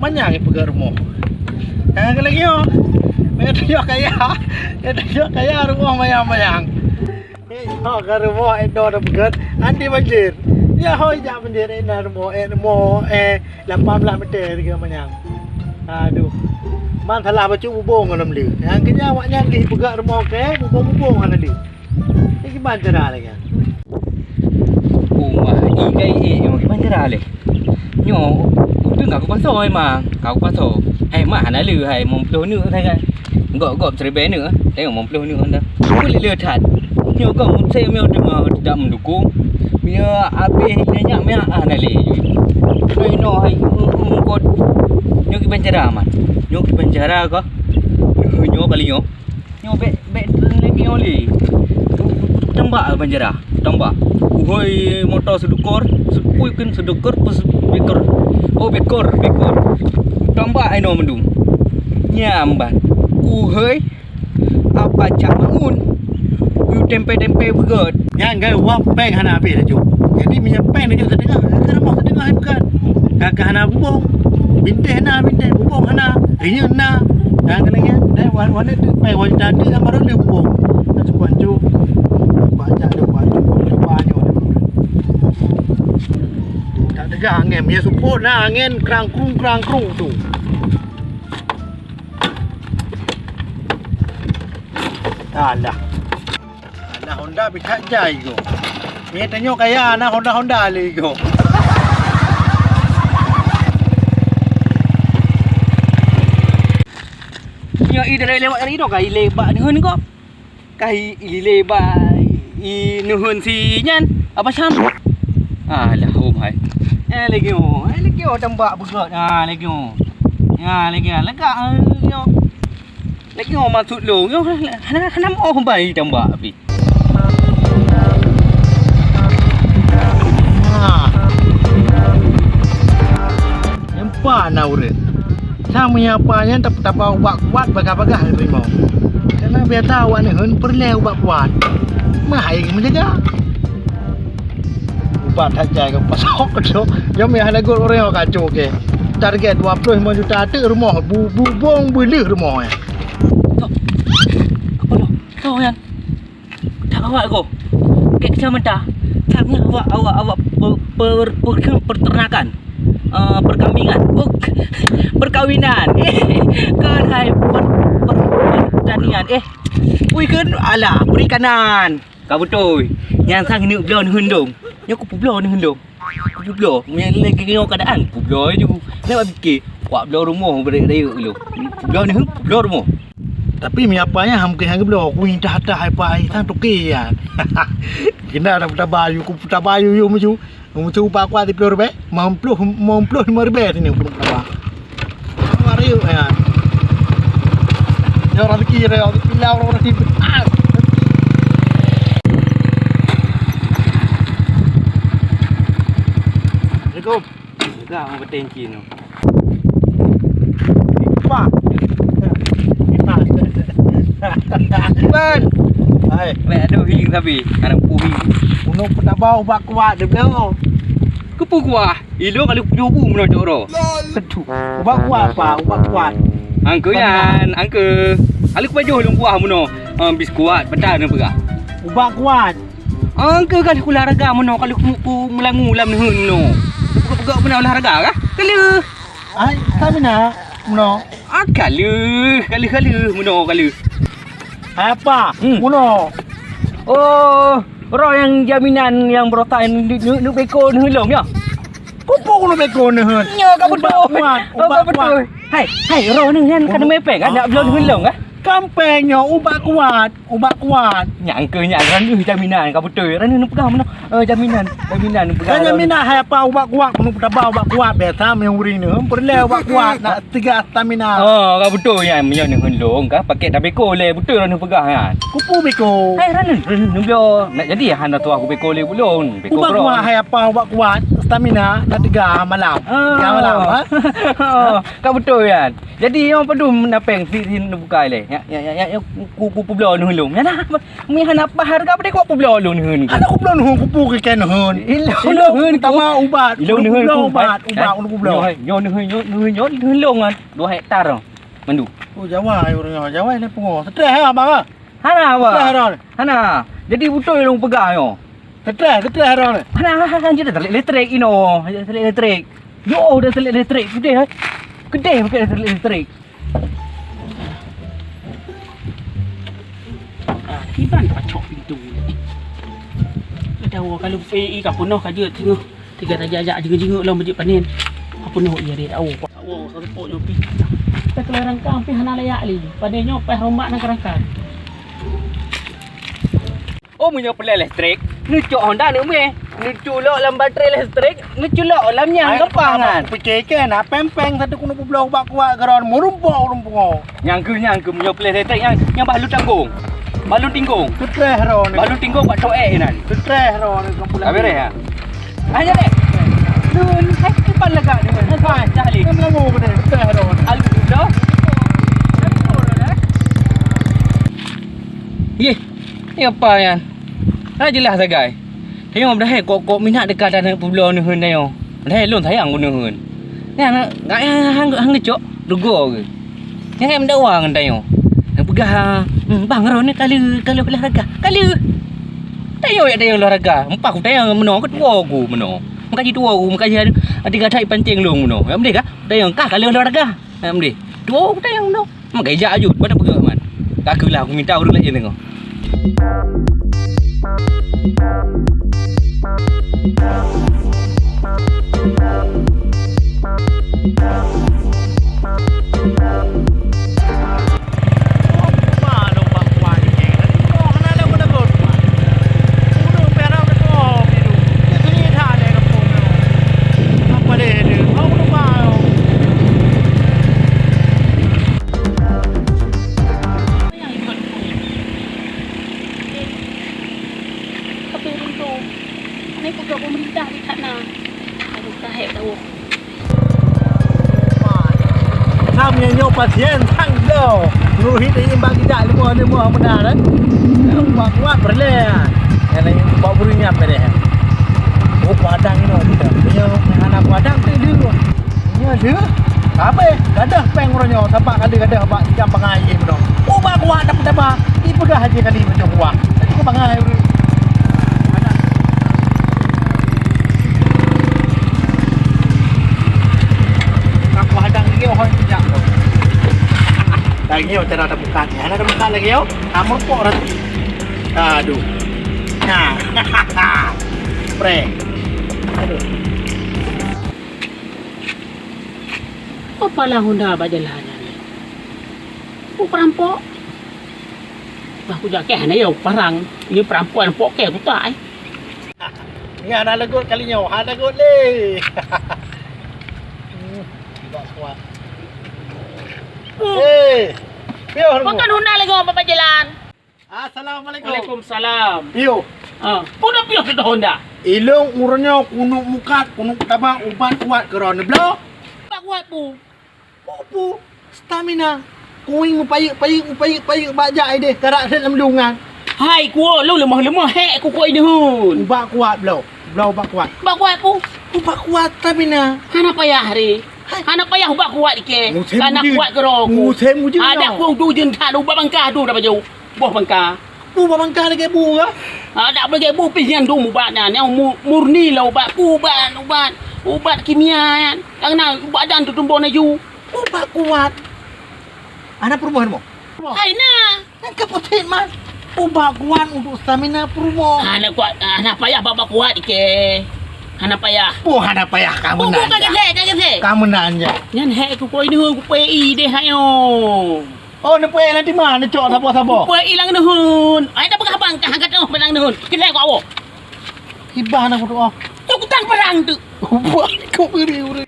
banyak yang pegang rumah. Yang lagi yo. Mereka tunjuk kaya. Dia tunjuk kaya rumah mayang-mayang. Oh, ke rumah itu ada pegang anti banjir. Ya hoi jak banjir ini rumah 18 meter tiga mayang. Aduh. Man salah baca bubung dalam dia. Yang kenya awaknya pergi pegang rumah ke bubung-bubung ada dia. Ini gimana cara lagi? Rumah ikai gimana cara leh? Nyo, tu ngak aku pasal memang. Kau pasal. Hai mak nak lu hai mempluh ni thay kan. Gok cerbe ni tengok mempluh ni anda. Boleh lihat. Nyo kau saya mau dengar tidak mendukung. Biar habis nyak mak nak le. Noi no hai kau nyo ki penjara man. Nyo ki penjara kau. Nyo kali nyo. Nyo bet lagi oli. Tembak penjara. Tembak. Uhoi motor sedukor, sepui kan sedukor pus bekor. Oh bekor. Tembak ai no mendung. Nyamban. Uhoi apa cak bangun. You tempe begot. Yang gay wap peng hana habis dah. Jadi minyak peng dia terdengar. Rumah terdengar bukan. Kakak hana bubung. Binteh bubung hana. Rinya na. Yang kenanya dah warna tu peng wajib tadi sama orang dia bubung. Tak cukup anju. Baca dia anju. Cobanya. Tak tegak angin. Dia support lah angin kerang-kerung tu. Alah Honda bisa jai go. Ni tengok kaya na Honda le go. Nyo i dari lewat dari do kai lebat nuhun ko. Kai i lebat i nuhun si nyan. Apa sam? Alah hom hai. Lagi tembak begot. Lagi lega yo. Lagi masuk long yo. Hana mau bai tembak api. Nampak nak urut. Sama yang apanya tak ubat kuat bagah-bagah harimau. Karena biar tahu ni hun perlu ubat kuat. Mahai menjaga. Ubat saja ke pasok tu. Yang meh ada gol orang kacau ke. Target 25 juta ada rumah bubung beli rumah ya. Apa lo? Kau yang tak awak ko. Ke kecamatan. Tanya awak peternakan. Perkambingan, perkawinan, kan hai pertanian, ui kan ala perikanan, kau betul, yang sang ni belon hundung, yang aku belon hundung, belon, yang lagi kau keadaan, belon je, nak fikir, wak belon rumah berdaya lu, belon ni belon rumah. Tapi miapanya hampir hang belon, aku indah hai pai, tang toke ya, kena ada putar bayu you maju. Untuk upah kuat di pelur be, mampluh merbe sini pelur apa? Mari yuk ya. Ya orang kiri, orang pilau, orang kiri. Assalamualaikum. Enggak mau bertenci no. Pak. Ban. Hai, ada hing tapi, kadang puhi. Unuk tak bau bak kuat dia belum. Kepu kuah. Ilo kalau jobu menojok ro. Tetu. Ubak kuat apa? Ubak kuat. Angke yan, angke. Kalau kepajuh lung kuah meno. Bis kuat, pedan ne pegah. Ubak kuat. Angke kalau olahraga meno kalau ku melangu lam neun meno. Pegak pernah olahraga kah? Kalau. Ai, stamina meno. Kalau meno kalau. Apa? Meno. Oh, roh yang jaminan yang berotak nu beko nu hilong ya. Kupu nu beko nu hun. Ya, kau betul. Ubak kuat. Hai, roh ni kan kena mepeng kan nak belum hilong ah. Kampengnya ubak kuat. Nyangke kan jaminan kau betul. Ran nu pegang mana? Jaminan pegang. Jaminan hai apa ubak kuat nu tabau ubak kuat biasa yang uri ni. Perlu ubak kuat nak 3 stamina. Oh, kau betul yang ni hilong kah pakai dah beko le betul ran nu pegang kan. Kupu beko. Hai ran nu belum nak jadi han tu aku beko le belum. Beko ubak kuat hai apa ubak kuat stamina dah 3 malam. 3 malam ha. Kau betul kan. Jadi yang pedum nak peng sin bukai le. Ya ku publon hulung. Ya nah. Mi hana bahar ka pada ku publon hun. Ada ku belum ku ke ken hun. Ilong hun tama ubat. Ilong hun ubat ku belum. Nyo hulung 2 hektar. Mandu. Oh Jawa orang Jawa ni pungo. Stres ha bang ah. Hana apa? Stres ron. Hana. Jadi betul long pegang yo. Stres ron. Hana je dah elektrik ino. Elektrik. Yo dah elektrik gede hai. Gede pakai elektrik. Iban pacok pintu ni. Ada orang kalau PE ka penuh ka je tengok. Tiga tajak jenguk-jenguk lah masjid panen. Apa noh ia dia tahu. Oh, serpuk nyo pi. Kita kelarang kang pi hana layak li. Padanya peh romak nak kerangkan. Oh punya pelai elektrik. Nucuk Honda ni me. Nuculok dalam baterai elektrik, nuculok dalam nyang kepangan. Fikir ke nak pempeng satu kuno pulau bak kuat geron murumpok pungo. Nyangku punya pelai elektrik yang balut tanggung. Balut tinggung. Stres ron. Balut tinggung pak toek nan. Stres ron kampung. Habis ya. Aja deh. Nun, hai kipan lega ni. Hai, jahli. Kan lagu benda stres ron. Alhamdulillah. Ye. Ni apa yan? Dah jelas sagai. Tengok dah kok minat dekat dalam pulau ni hun dah. Dah lon sayang guna hun. Yang hang ngecok dugo ke. Yang mendak wang dah yo. Yang pegah bang ron ni kalau olahraga. Kalau tayo ya tayo olahraga. Empak aku tayo meno ke tua aku meno. Makaji tua aku makaji ada gatai penting long meno. Ya mendek ah. Tayo kah kalau olahraga. Ya mendek. Tua aku tayo meno. Makai jak ajut pada pegah man. Kakulah aku minta urut lagi tengok. Ni pegawai pemerintah di sana. Aku tahap tahu. Namanya nyo pasien tang do. Ruhit ini bagi dak lemah benar kan. Buat kuat berle. Yang lain bawa burunya pere. Oh padang ini kita. Punya anak padang tu dia. Nya dia. Apa? Gadah peng ronyo sampai gadah bak jam pengai bedo. Oh bak kuat dapat. Ni pegah haji kali macam kuat. Tadi ko pengai. Lagi yo cara ada buka ni. Ada buka lagi yo. Amor pok rat. Aduh. Nah. Spray. Aduh. Apa lah Honda bajalannya ni? Aku perampok. Aku jakeh ni yo perang. Ini perampuan pok ke aku tak Ni ada legot kalinya. Ada legot le. Tidak kuat. Makan Honda lagi orang berjalan. Assalamualaikum. Waalaikumsalam. Yo. Pun piyo sudah Honda. Ilung urunyo kuno mukat, kuno tabang ubat kuat keron blo. Pak kuat pu. Pu stamina. Kuing upayuk bajak ide karak dalam lungan. Hai ku lu lemah hek ku kuat ini hun. Ubat kuat blo. Blo ubat kuat. Pak kuat pu. Ubat kuat stamina. Hana payah hari. Hana payah ubak kuat ke. Kana kuat geroku. Musim mujin. Ada ku du jin tak ubak bangka du dah baju. Boh bangka. Bu bangka lagi bu ke? Ada bagi bu pisan du ubatnya. Yang murni lah ubat ubat kimia kan. Karena badan tu tumbuh naju. Ubat kuat. Ana perubahan mo. Hai na. Angka poten mas. Ubat kuat untuk stamina perubahan. Hana kuat. Hana payah babak kuat ke. Hana payah. Oh, hana payah kamu nanya. Kaget. Kamu nanya. Nyan hek ku ini ku PI deh hayo. Oh, ni PI nanti mana cok sabo. PI lang nuhun. Ai dah pegah bangkah angkat noh pedang nuhun. Kile ku awo. Hibah nak doa. Ku tang perang tu. Buat kau beri urang.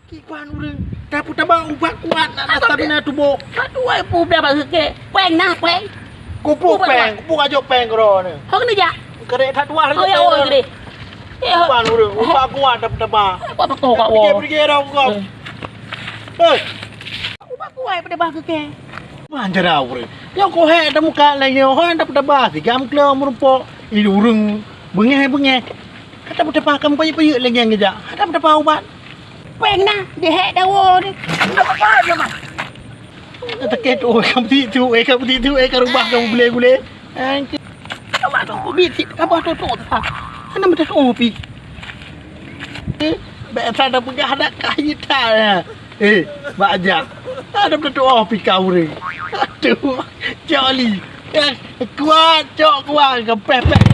Kipan urang. Dapat tabang ubat kuat nak stamina tubuh. Aduh ai pu dah bang ke. Peng nah peng. Kupu ajo peng kro ni. Hok ni ja. Kere that wah Oh ya oh gede. Bang urang, ubah kuat dah. Buat betul kat wo. Pergi dah kau. Eh, Ubah kuat pada bah ke. mana dah urang. Yang kau hek dah muka lagi, orang dah bah. Gam keluar merumpok. Ini urang bengeh. Kata dah kamu payah lagi yang kerja. Kata dah ubat. Peng nah, dia hek dah wo ni. Apa je mah. Kata ket kamu titu, kamu rubah kamu boleh. Anjing. Apa tu? Bitik apa tu tu tak. Ana mesti pi. Biasa dah pergi ada kahita ya. Bajak. Ada betul kau ring. Aduh, jolly. Kuat, kuat, kepepet.